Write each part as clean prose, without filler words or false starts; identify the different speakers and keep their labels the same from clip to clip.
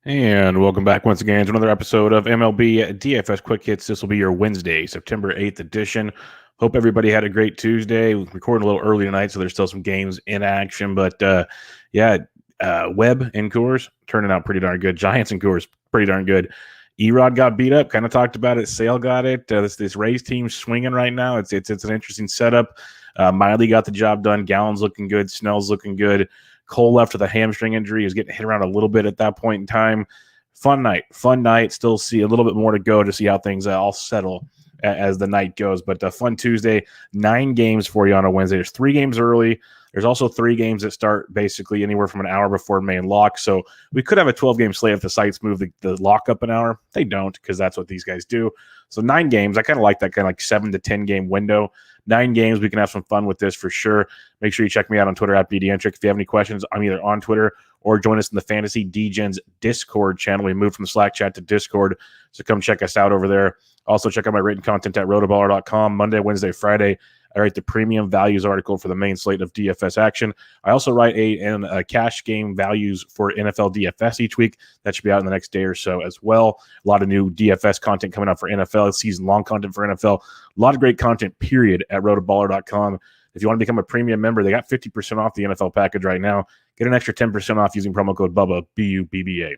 Speaker 1: And welcome back once again to another episode of MLB DFS Quick Hits. This will be your Wednesday, September 8th edition. Hope everybody had a great Tuesday. We're recording a little early tonight, so there's still some games in action. But Webb and Coors turning out pretty darn good. Giants and Coors pretty darn good. Erod got beat up. Kind of talked about it. Sale got it. This Rays team swinging right now. It's an interesting setup. Miley got the job done. Gallen's looking good. Snell's looking good. Cole left with a hamstring injury. He was getting hit around a little bit at that point in time. Fun night. Still see a little bit more to go to see how things all settle as the night goes. But a fun Tuesday, 9 games for you on a Wednesday. There's 3 games early. There's also 3 games that start basically anywhere from an hour before main lock. So we could have a 12-game slate if the sites move the lock up an hour. They don't, because that's what these guys do. So 9 games. I kind of like that kind of like 7 to 10 game window. 9 games. We can have some fun with this for sure. Make sure you check me out on Twitter at BDentric. If you have any questions, I'm either on Twitter or join us in the Fantasy DGens Discord channel. We moved from Slack chat to Discord, so come check us out over there. Also, check out my written content at RotoBaller.com. Monday, Wednesday, Friday, I write the premium values article for the main slate of DFS action. I also write a cash game values for NFL DFS each week. That should be out in the next day or so as well. A lot of new DFS content coming out for NFL, season-long content for NFL. A lot of great content, period, at rotoballer.com. If you want to become a premium member, they got 50% off the NFL package right now. Get an extra 10% off using promo code Bubba, B-U-B-B-A.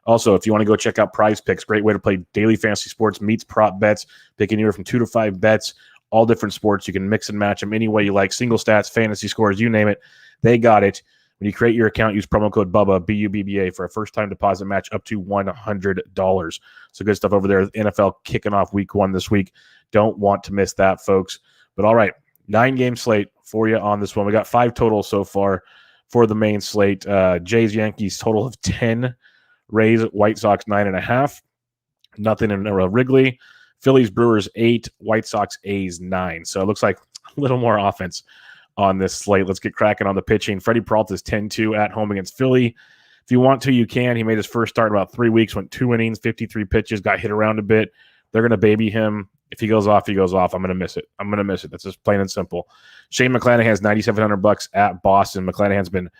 Speaker 1: Also, if you want to go check out Prize Picks, great way to play daily fantasy sports, meets prop bets, pick anywhere from 2 to 5 bets, all different sports. You can mix and match them any way you like, single stats, fantasy scores, you name it. They got it. When you create your account, use promo code Bubba, B-U-B-B-A, for a first-time deposit match up to $100. So good stuff over there. NFL kicking off week 1 this week. Don't want to miss that, folks. But all right, 9-game slate for you on this one. We got 5 total so far for the main slate. Jays, Yankees, total of 10. Rays, White Sox, 9.5. Nothing in Wrigley. Phillies, Brewers, 8. White Sox, A's, 9. So it looks like a little more offense on this slate. Let's get cracking on the pitching. Freddie Peralta is 10-2 at home against Philly. If you want to, you can. He made his first start in about 3 weeks, went 2 innings, 53 pitches, got hit around a bit. They're going to baby him. If he goes off, he goes off. I'm going to miss it. That's just plain and simple. Shane McClaney has $9,700 at Boston. McClanahan's been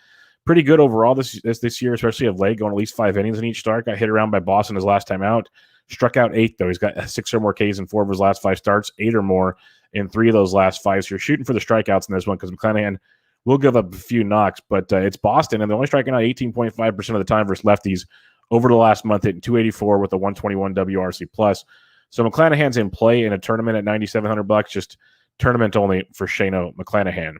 Speaker 1: pretty good overall this year, especially of late, going at least 5 innings in each start. Got hit around by Boston his last time out. Struck out 8, though. He's got 6 or more Ks in 4 of his last 5 starts, 8 or more in 3 of those last 5. So you're shooting for the strikeouts in this one because McClanahan will give up a few knocks, but it's Boston, and they're only striking out 18.5% of the time versus lefties over the last month, hitting 284 with a 121 WRC plus. So McClanahan's in play in a tournament at $9,700, just tournament only for Shano McClanahan.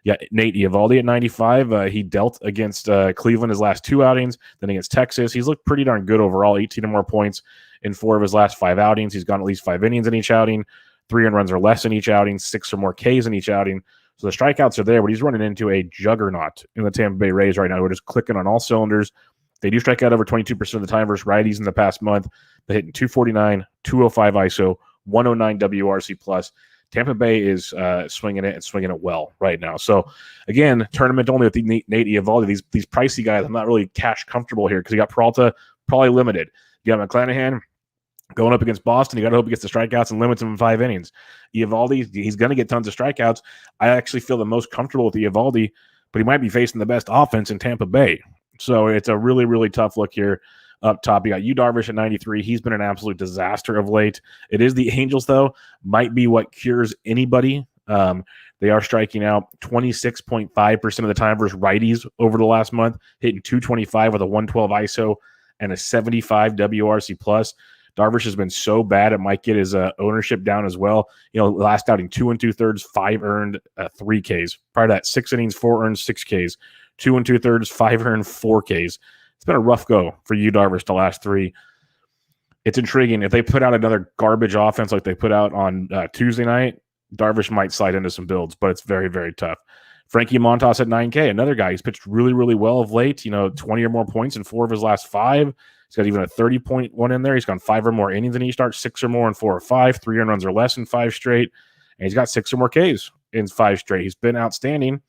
Speaker 1: Yeah, Nate Eovaldi at 95. He dealt against Cleveland his last 2 outings, then against Texas. He's looked pretty darn good overall, 18 or more points in 4 of his last 5 outings. He's gone at least 5 innings in each outing, 3 earned runs or less in each outing, 6 or more Ks in each outing. So the strikeouts are there, but he's running into a juggernaut in the Tampa Bay Rays right now. We're just clicking on all cylinders. They do strike out over 22% of the time versus righties in the past month. They're hitting 249, 205 ISO, 109 WRC plus. Tampa Bay is swinging it and swinging it well right now. So, again, tournament only with Nate Eovaldi. These pricey guys, I'm not really cash comfortable here because you got Peralta probably limited. You got McClanahan going up against Boston. You got to hope he gets the strikeouts and limits him in 5 innings. Eovaldi, he's going to get tons of strikeouts. I actually feel the most comfortable with Eovaldi, but he might be facing the best offense in Tampa Bay. So it's a really, really tough look here up top. You got Darvish at 93. He's been an absolute disaster of late. It is the Angels, though. Might be what cures anybody. They are striking out 26.5% of the time versus righties over the last month, hitting 225 with a 112 ISO and a 75 WRC plus. Darvish has been so bad, it might get his ownership down as well. You know, last outing, 2 2/3, 5 earned, 3 Ks. Prior to that, 6 innings, 4 earned, 6 Ks. 2 2/3, 5 earned, 4 Ks. It's been a rough go for Darvish the last 3. It's intriguing. If they put out another garbage offense like they put out on Tuesday night, Darvish might slide into some builds, but it's very, very tough. Frankie Montas at 9K, another guy. He's pitched really, really well of late. 20 or more points in 4 of his last 5. He's got even a 30-point one in there. He's gone 5 or more innings in each start, 6 or more in 4 or 5, 3 earned runs or less in 5 straight, and he's got 6 or more Ks in 5 straight. He's been outstanding.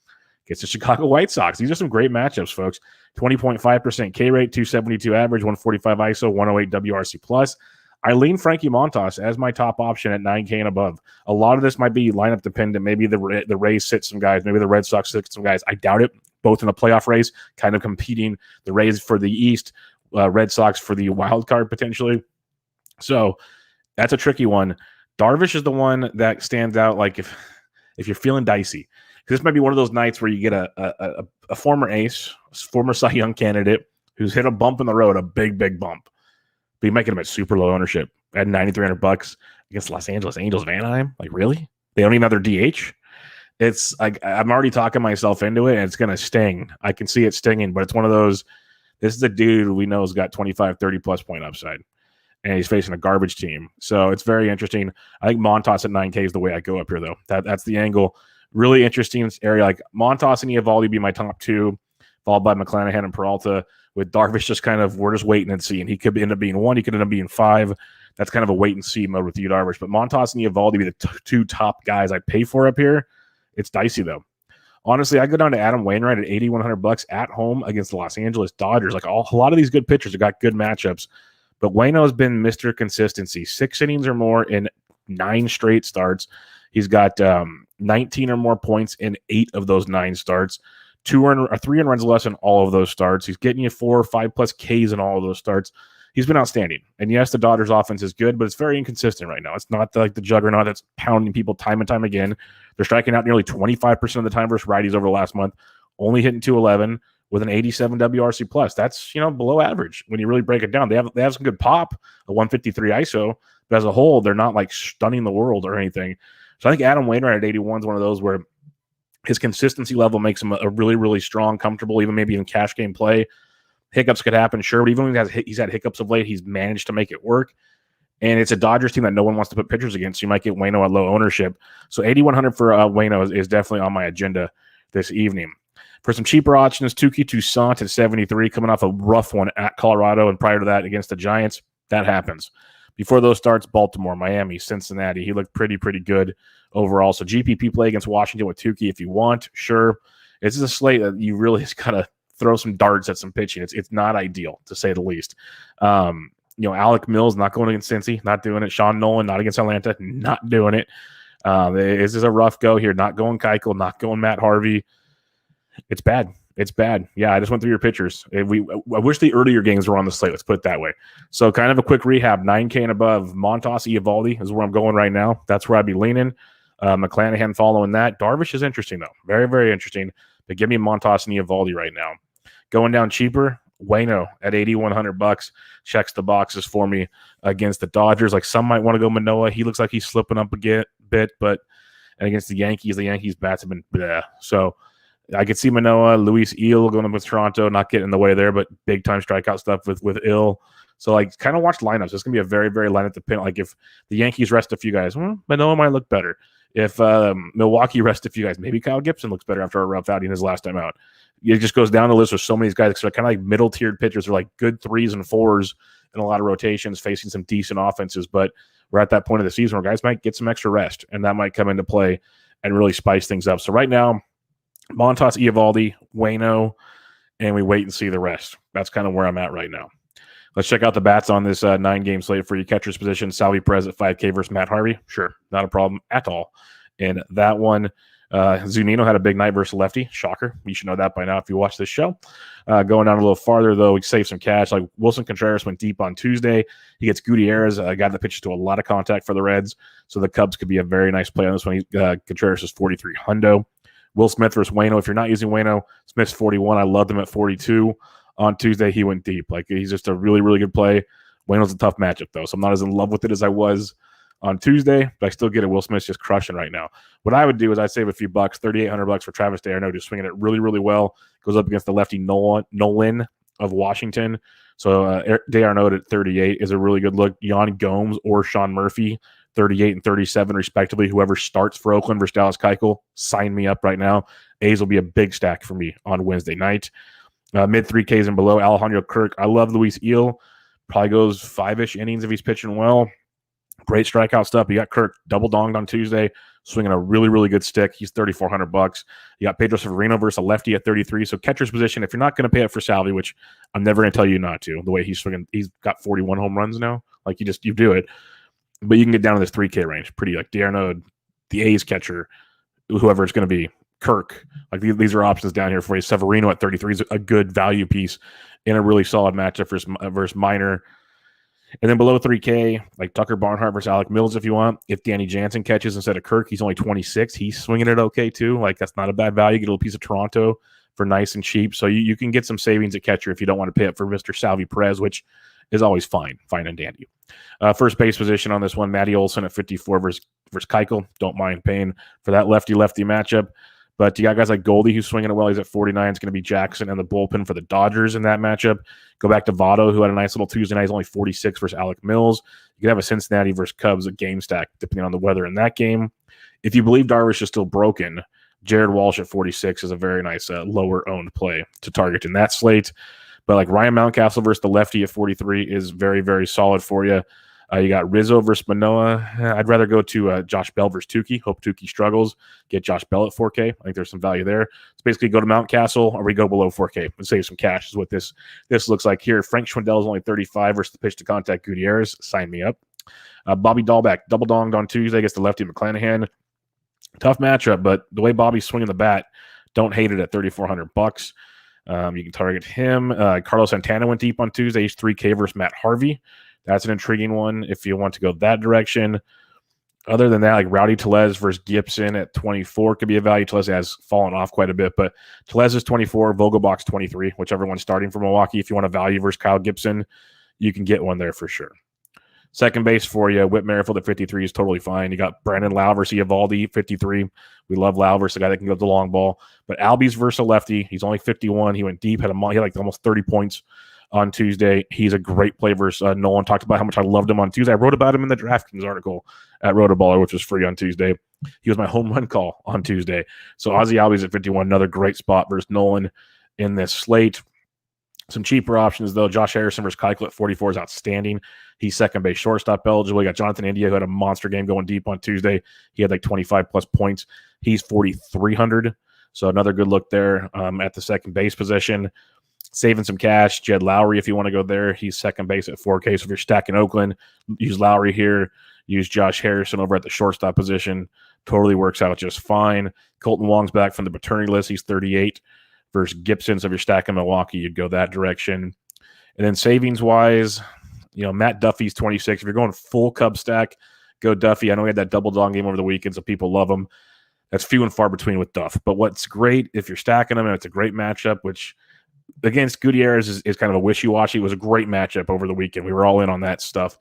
Speaker 1: Gets the Chicago White Sox. These are some great matchups, folks. 20.5% K rate, 272 average, 145 ISO, 108 WRC plus. I lean Frankie Montas as my top option at 9K and above. A lot of this might be lineup dependent. Maybe the Rays sit some guys. Maybe the Red Sox sit some guys. I doubt it. Both in a playoff race, kind of competing. The Rays for the East, Red Sox for the wild card potentially. So that's a tricky one. Darvish is the one that stands out. Like if you're feeling dicey, this might be one of those nights where you get a former ace, former Cy Young candidate who's hit a bump in the road, a big bump, but you might get him at super low ownership at $9,300 against Los Angeles Angels of Anaheim. Like, really? They don't even have their DH. It's like I'm already talking myself into it, and it's gonna sting. I can see it stinging, but it's one of those. This is a dude we know has got 25, 30 plus point upside, and he's facing a garbage team. So it's very interesting. I think Montas at 9K is the way I go up here, though. That's the angle. Really interesting area. Like Montas and Eovaldi be my top two, followed by Mcclaney and Peralta. With Darvish, just kind of we're just waiting and seeing. He could end up being 1. He could end up being 5. That's kind of a wait and see mode with you, Darvish. But Montas and Eovaldi be the two top guys I pay for up here. It's dicey though. Honestly, I go down to Adam Wainwright at $8,100 at home against the Los Angeles Dodgers. Like a lot of these good pitchers have got good matchups, but Waino has been Mr. Consistency. 6 innings or more in 9 straight starts. He's got 19 or more points in 8 of those 9 starts. 3 runs less in all of those starts. He's getting you 4 or 5 plus Ks in all of those starts. He's been outstanding. And yes, the Dodgers offense is good, but it's very inconsistent right now. It's not like the juggernaut that's pounding people time and time again. They're striking out nearly 25% of the time versus righties over the last month, only hitting 211 with an 87 WRC plus. That's, below average when you really break it down. They have some good pop, a 153 ISO, but as a whole, they're not like stunning the world or anything. So I think Adam Wainwright at 81 is one of those where his consistency level makes him a really, really strong, comfortable, even maybe in cash game play. Hiccups could happen, sure, but even when he's had hiccups of late, he's managed to make it work. And it's a Dodgers team that no one wants to put pitchers against. So you might get Waino at low ownership. So 8,100 for Waino is definitely on my agenda this evening. For some cheaper options, Touki Toussaint at 73, coming off a rough one at Colorado, and prior to that against the Giants. That happens. Before those starts, Baltimore, Miami, Cincinnati. He looked pretty good overall. So GPP play against Washington with Touki if you want, sure. This is a slate that you really just got to throw some darts at some pitching. It's not ideal, to say the least. Alec Mills not going against Cincy, not doing it. Sean Nolan not against Atlanta, not doing it. This is a rough go here. Not going Keuchel, not going Matt Harvey. It's bad. It's bad. Yeah, I just went through your pitchers. I wish the earlier games were on the slate. Let's put it that way. So kind of a quick rehab, 9K and above. Montas, Eovaldi is where I'm going right now. That's where I'd be leaning. McClanahan following that. Darvish is interesting, though. Very, very interesting. But give me Montas and Eovaldi right now. Going down cheaper, Waino at $8,100 checks the boxes for me against the Dodgers. Like some might want to go Manoah. He looks like he's slipping up a bit, but and against the Yankees bats have been bleh. So I could see Manoah, Luis Eel going up with Toronto, not getting in the way there, but big time strikeout stuff with Eel. So like kind of watch lineups. It's gonna be a very, very lineup dependent. Like if the Yankees rest a few guys, Manoah might look better. If Milwaukee rest a few guys, maybe Kyle Gibson looks better after a rough outing his last time out. It just goes down the list with so many guys. So kind of like middle-tiered pitchers are like good 3s and 4s in a lot of rotations, facing some decent offenses. But we're at that point of the season where guys might get some extra rest, and that might come into play and really spice things up. So right now, Montas, Eovaldi, Waino, and we wait and see the rest. That's kind of where I'm at right now. Let's check out the bats on this 9-game slate for your catcher's position. Salvi Perez at 5K versus Matt Harvey. Sure, not a problem at all. In that one, Zunino had a big night versus lefty. Shocker. You should know that by now if you watch this show. Going down a little farther, though, we saved some cash. Like Wilson Contreras went deep on Tuesday. He gets Gutierrez, a guy that pitches to a lot of contact for the Reds. So the Cubs could be a very nice play on this one. Contreras is 43 hundo. Will Smith versus Waino. If you're not using Waino, Smith's 41. I loved him at 42. On Tuesday, he went deep. Like he's just a really, really good play. Waino's a tough matchup, though, so I'm not as in love with it as I was on Tuesday, but I still get it. Will Smith's just crushing right now. What I would do is I'd save a few bucks, $3,800 for Travis d'Arnaud, just swinging it really, really well. Goes up against the lefty Nolan of Washington. So d'Arnaud at 38 is a really good look. Yan Gomes or Sean Murphy, 38 and 37 respectively. Whoever starts for Oakland versus Dallas Keuchel, sign me up right now. A's will be a big stack for me on Wednesday night. Mid 3Ks and below, Alejandro Kirk. I love Luis Eel. Probably goes 5-ish innings if he's pitching well. Great strikeout stuff. You got Kirk double donged on Tuesday, swinging a really, really good stick. He's $3,400. You got Pedro Severino versus a lefty at 33. So catcher's position, if you're not going to pay up for Salvi, which I'm never going to tell you not to, the way he's swinging, he's got 41 home runs now. Like you do it. But you can get down to this 3K range. Pretty like d'Arnaud, the A's catcher, whoever it's going to be. Kirk, like these are options down here for you. Severino at 33 is a good value piece in a really solid matchup versus Minor. And then below 3K, like Tucker Barnhart versus Alec Mills if you want. If Danny Jansen catches instead of Kirk, he's only 26. He's swinging it okay too. Like that's not a bad value. Get a little piece of Toronto for nice and cheap. So you can get some savings at catcher if you don't want to pay up for Mr. Salvi Perez, which is always fine and dandy. First base position on this one, Maddie Olson at 54 versus Keuchel. Don't mind paying for that lefty-lefty matchup. But you got guys like Goldie who's swinging it well. He's at 49. It's going to be Jackson and the bullpen for the Dodgers in that matchup. Go back to Votto, who had a nice little Tuesday night. He's only 46 versus Alec Mills. You could have a Cincinnati versus Cubs a game stack, depending on the weather in that game. If you believe Darvish is still broken, Jared Walsh at 46 is a very nice lower-owned play to target in that slate. But like Ryan Mountcastle versus the lefty at 43 is very, very solid for you. You got Rizzo versus Manoah. I'd rather go to Josh Bell versus Tukey. Hope Tukey struggles. Get Josh Bell at 4K. I think there's some value there. So basically go to Mountcastle or we go below 4K and save some cash is what this looks like here. Frank Schwindel is only 35 versus the pitch to contact Gutierrez. Sign me up. Bobby Dahlbeck double donged on Tuesday against the lefty McClanahan. Tough matchup, but the way Bobby's swinging the bat, don't hate it at $3,400. You can target him. Carlos Santana went deep on Tuesday. He's 3K versus Matt Harvey. That's an intriguing one if you want to go that direction. Other than that, like Rowdy Tellez versus Gibson at 24 could be a value. Tellez has fallen off quite a bit, but Tellez is 24, Vogelbach's 23, whichever one's starting for Milwaukee. If you want a value versus Kyle Gibson, you can get one there for sure. Second base for you, Whit Merrifield at 53 is totally fine. You got Brandon Lau versus Eovaldi, 53. We love Lau versus a guy that can go to the long ball. But Albies versus a lefty. He's only 51. He went deep, he had like almost 30 points on Tuesday. He's a great play versus Nolan. Talked about how much I loved him on Tuesday. I wrote about him in the DraftKings article at RotoBaller, which was free on Tuesday. He was my home run call on Tuesday. So Ozzy Albies at 51, another great spot versus Nolan in this slate. Some cheaper options, though. Josh Harrison versus Keuchel at 44 is outstanding. He's second base shortstop eligible. You got Jonathan India, who had a monster game going deep on Tuesday. He had like 25-plus points. He's 4,300. So another good look there at the second base position. Saving some cash. Jed Lowry, if you want to go there. He's second base at 4K. So if you're stacking Oakland, use Lowry here. Use Josh Harrison over at the shortstop position. Totally works out just fine. Colton Wong's back from the paternity list. He's 38 versus Gibson. So if you're stacking Milwaukee, you'd go that direction. And then savings-wise, Matt Duffy's 26. If you're going full Cub stack, go Duffy. I know he had that double dong game over the weekend, so people love him. That's few and far between with Duff. But what's great, if you're stacking him, and it's a great matchup, which against Gutierrez is kind of a wishy-washy. It was a great matchup over the weekend. We were all in on that stuff.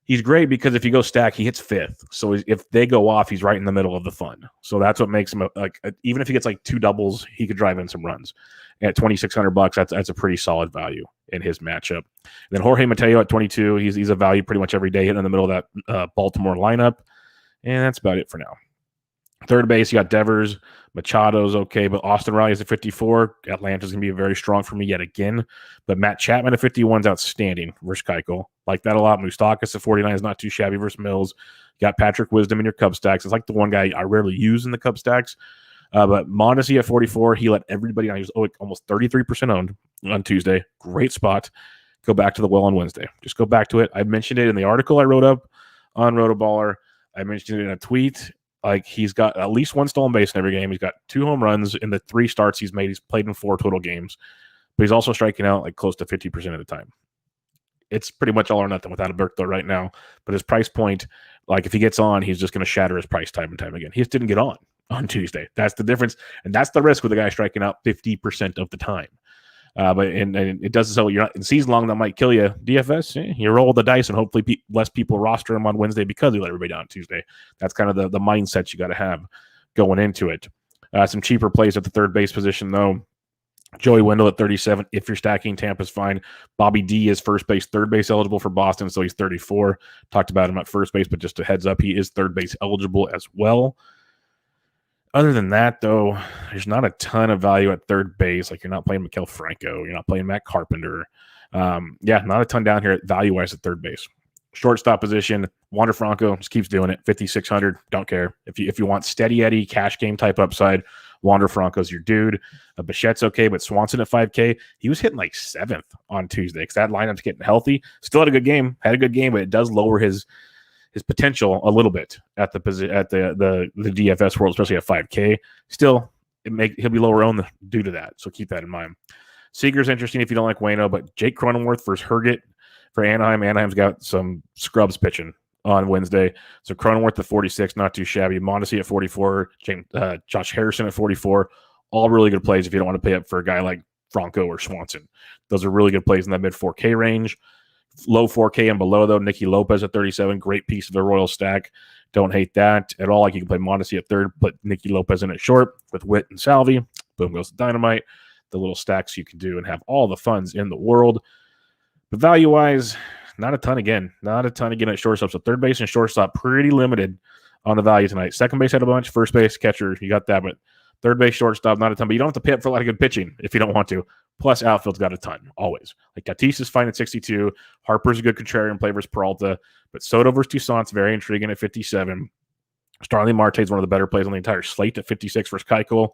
Speaker 1: He's great because if you go stack, he hits fifth. So if they go off, he's right in the middle of the fun. So that's what makes him even if he gets like two doubles, he could drive in some runs. At $2,600, that's a pretty solid value in his matchup. And then Jorge Mateo at 22, he's a value pretty much every day, hitting in the middle of that Baltimore lineup. And that's about it for now. Third base, you got Devers. Machado's okay, but Austin Riley's at 54. Atlanta's going to be very strong for me yet again. But Matt Chapman at 51 is outstanding versus Keuchel. Like that a lot. Moustakas at 49 is not too shabby versus Mills. You got Patrick Wisdom in your Cub stacks. It's like the one guy I rarely use in the Cub stacks. But Mondesi at 44, he let everybody on. He was almost 33% owned on Tuesday. Great spot. Go back to the well on Wednesday. Just go back to it. I mentioned it in the article I wrote up on RotoBaller. I mentioned it in a tweet. Like, he's got at least one stolen base in every game. He's got 2 home runs in the 3 starts he's made. He's played in 4 total games. But he's also striking out like close to 50% of the time. It's pretty much all or nothing without a Berkthal right now. But his price point, like if he gets on, he's just going to shatter his price time and time again. He just didn't get on Tuesday. That's the difference. And that's the risk with a guy striking out 50% of the time. But it doesn't, so you're not in season long, that might kill you. DFS, you roll the dice and hopefully less people roster him on Wednesday because he let everybody down Tuesday. That's kind of the mindset you got to have going into it. Some cheaper plays at the third base position, though. Joey Wendell at 37. If you're stacking, Tampa's fine. Bobby D is first base, third base eligible for Boston, so he's 34. Talked about him at first base, but just a heads up, he is third base eligible as well. Other than that, though, there's not a ton of value at third base. Like, you're not playing Maikel Franco. You're not playing Matt Carpenter. Not a ton down here value-wise at third base. Shortstop position, Wander Franco just keeps doing it. 5,600, don't care. If you want steady Eddie, cash game type upside, Wander Franco's your dude. Bichette's okay, but Swanson at 5K, he was hitting like 7th on Tuesday because that lineup's getting healthy. Still had a good game, but it does lower his potential a little bit at the DFS world, especially at 5K. Still, he'll be lower owned due to that, so keep that in mind. Seager's interesting if you don't like Waino, but Jake Cronenworth versus Herget for Anaheim. Anaheim's got some scrubs pitching on Wednesday. So Cronenworth at 46, not too shabby. Mondesi at 44, Josh Harrison at 44. All really good plays if you don't want to pay up for a guy like Franco or Swanson. Those are really good plays in that mid 4K range. Low 4K and below, though, Nicky Lopez at 37. Great piece of the Royal stack. Don't hate that at all. Like you can play Mondesi at third, put Nicky Lopez in at short with Witt and Salvi. Boom goes the dynamite. The little stacks you can do and have all the funds in the world. But value-wise, not a ton again. Not a ton again at shortstop. So third base and shortstop, pretty limited on the value tonight. Second base had a bunch. First base, catcher, you got that. But third base, shortstop, not a ton. But you don't have to pay up for a lot of good pitching if you don't want to. Plus, outfield's got a ton, always. Like Tatis is fine at 62. Harper's a good contrarian play versus Peralta. But Soto versus Toussaint's very intriguing at 57. Starling Marte's one of the better plays on the entire slate at 56 versus Keuchel.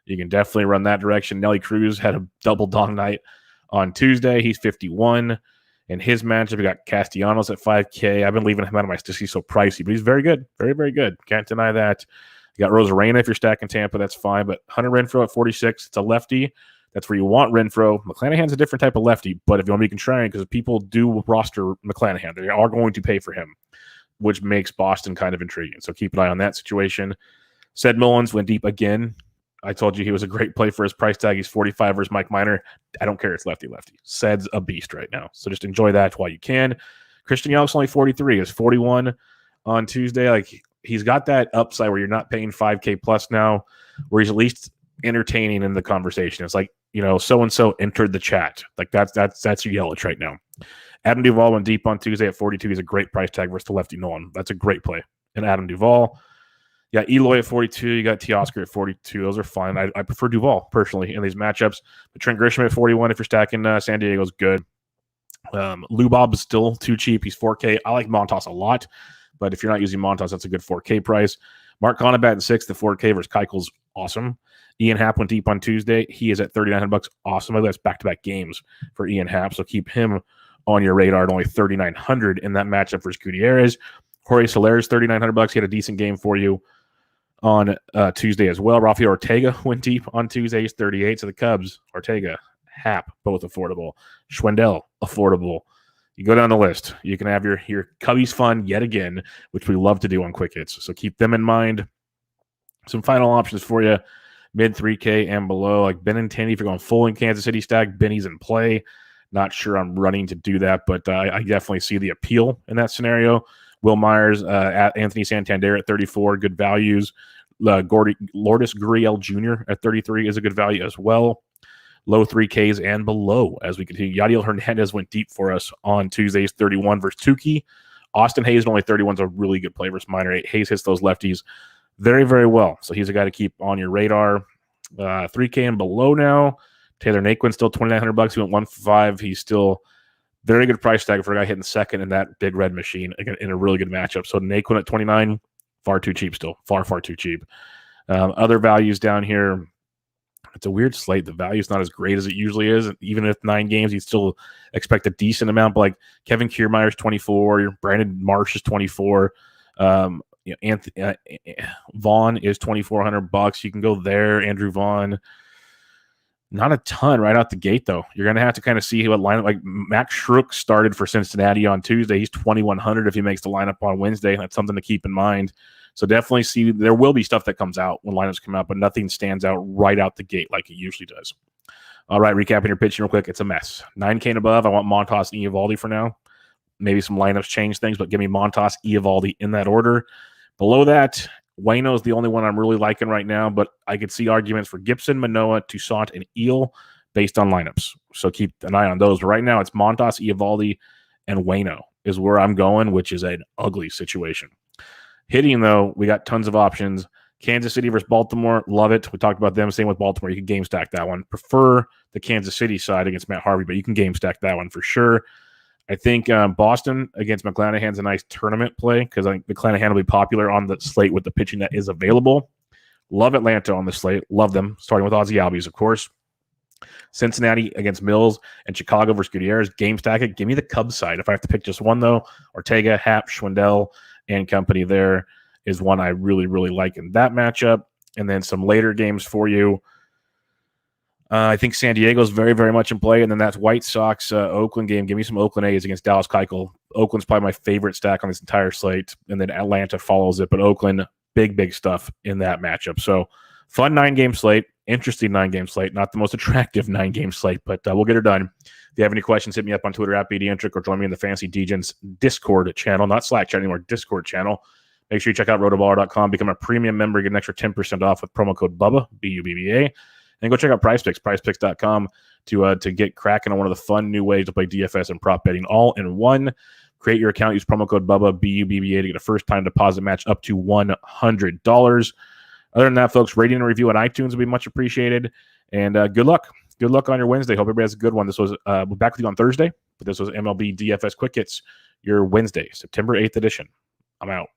Speaker 1: You can definitely run that direction. Nelly Cruz had a double dong night on Tuesday. He's 51. In his matchup, we got Castellanos at 5K. I've been leaving him out of my stick. He's so pricey, but he's very good. Very, very good. Can't deny that. You got Rosarena if you're stacking Tampa. That's fine. But Hunter Renfroe at 46. It's a lefty. That's where you want Renfroe. McClanahan's a different type of lefty, but if you want to be contrarian, because people do roster McClanahan, they are going to pay for him, which makes Boston kind of intriguing. So keep an eye on that situation. Sed Mullins went deep again. I told you he was a great play for his price tag. He's 45 versus Mike Minor. I don't care. It's lefty-lefty. Sed's a beast right now. So just enjoy that while you can. Christian Yelich only 43. Is 41 on Tuesday. Like he's got that upside where you're not paying 5K plus now, where he's at least entertaining in the conversation. It's like, so-and-so entered the chat. Like that's your Yelich right now. Adam Duvall went deep on Tuesday at 42. He's a great price tag versus the lefty Nolan. That's a great play. And Adam Duvall. You got Eloy at 42. You got Teoscar at 42. Those are fine. I prefer Duvall personally in these matchups. But Trent Grisham at 41 if you're stacking San Diego's good. Lubob is still too cheap. He's 4K. I like Montas a lot. But if you're not using Montas, that's a good 4K price. Mark Conabat in 6th at 4K versus Keuchel's awesome. Ian Happ went deep on Tuesday. He is at $3,900. Awesome. I think that's back-to-back games for Ian Happ. So keep him on your radar at only $3,900 in that matchup versus Gutierrez. Jorge Soler's $3,900. He had a decent game for you on Tuesday as well. Rafael Ortega went deep on Tuesday. He's 38. So the Cubs, Ortega, Happ, both affordable. Schwindel, affordable. You go down the list. You can have your Cubbies fun yet again, which we love to do on Quick Hits. So keep them in mind. Some final options for you. Mid 3K and below. Like Benintendi, if you're going full in Kansas City stack, Benny's in play. Not sure I'm running to do that, but I definitely see the appeal in that scenario. Will Myers, at Anthony Santander at 34, good values. Lourdes Gurriel Jr. at 33 is a good value as well. Low 3Ks and below as we continue. Yadiel Hernandez went deep for us on Tuesday's 31 versus Tukey. Austin Hayes at only 31 is a really good play versus Minor. Hayes hits those lefties very, very well. So he's a guy to keep on your radar. 3K and below now. Taylor Naquin still $2,900. He went 1 for 5. He's still very good price tag for a guy hitting second in that big red machine again in a really good matchup. So Naquin at 29, far too cheap still. Far, far too cheap. Other values down here. It's a weird slate. The value is not as great as it usually is. Even if 9 games, you'd still expect a decent amount. But like Kevin Kiermaier's 24, Brandon Marsh is 24. Anthony Vaughn is $2,400. You can go there. Andrew Vaughn. Not a ton right out the gate, though. You're going to have to kind of see what lineup. Like Max Schrook started for Cincinnati on Tuesday. He's $2,100 if he makes the lineup on Wednesday. That's something to keep in mind. So definitely see there will be stuff that comes out when lineups come out, but nothing stands out right out the gate like it usually does. All right, recapping your pitching real quick. It's a mess. 9K and above, I want Montas and Eovaldi for now. Maybe some lineups change things, but give me Montas, Eovaldi in that order. Below that, Waino is the only one I'm really liking right now, but I could see arguments for Gibson, Manoah, Toussaint, and Eel based on lineups. So keep an eye on those. But right now, it's Montas, Eovaldi, and Waino is where I'm going, which is an ugly situation. Hitting, though, we got tons of options. Kansas City versus Baltimore, love it. We talked about them. Same with Baltimore. You can game stack that one. Prefer the Kansas City side against Matt Harvey, but you can game stack that one for sure. I think Boston against McClanahan's a nice tournament play because I think McClanahan will be popular on the slate with the pitching that is available. Love Atlanta on the slate. Love them, starting with Ozzie Albies, of course. Cincinnati against Mills and Chicago versus Gutierrez. Game stack it. Give me the Cubs side. If I have to pick just one, though, Ortega, Happ, Schwindel, and company there is one I really, really like in that matchup. And then some later games for you. I think San Diego's very, very much in play. And then that White Sox Oakland game. Give me some Oakland A's against Dallas Keuchel. Oakland's probably my favorite stack on this entire slate. And then Atlanta follows it. But Oakland, big stuff in that matchup. So fun 9-game slate. Interesting 9-game slate. Not the most attractive 9-game slate, but we'll get her done. If you have any questions, hit me up on Twitter at BDentric or join me in the Fantasy Degens Discord channel. Not Slack chat anymore, Discord channel. Make sure you check out RotoBaller.com. Become a premium member. Get an extra 10% off with promo code Bubba, BUBBA. And go check out PrizePicks, PrizePicks.com to get cracking on one of the fun new ways to play DFS and prop betting all in one. Create your account, use promo code Bubba, BUBBA to get a first-time deposit match up to $100. Other than that, folks, rating and review on iTunes would be much appreciated. And good luck. Good luck on your Wednesday. Hope everybody has a good one. This was we're back with you on Thursday, but this was MLB DFS Quick Hits, your Wednesday, September 8th edition. I'm out.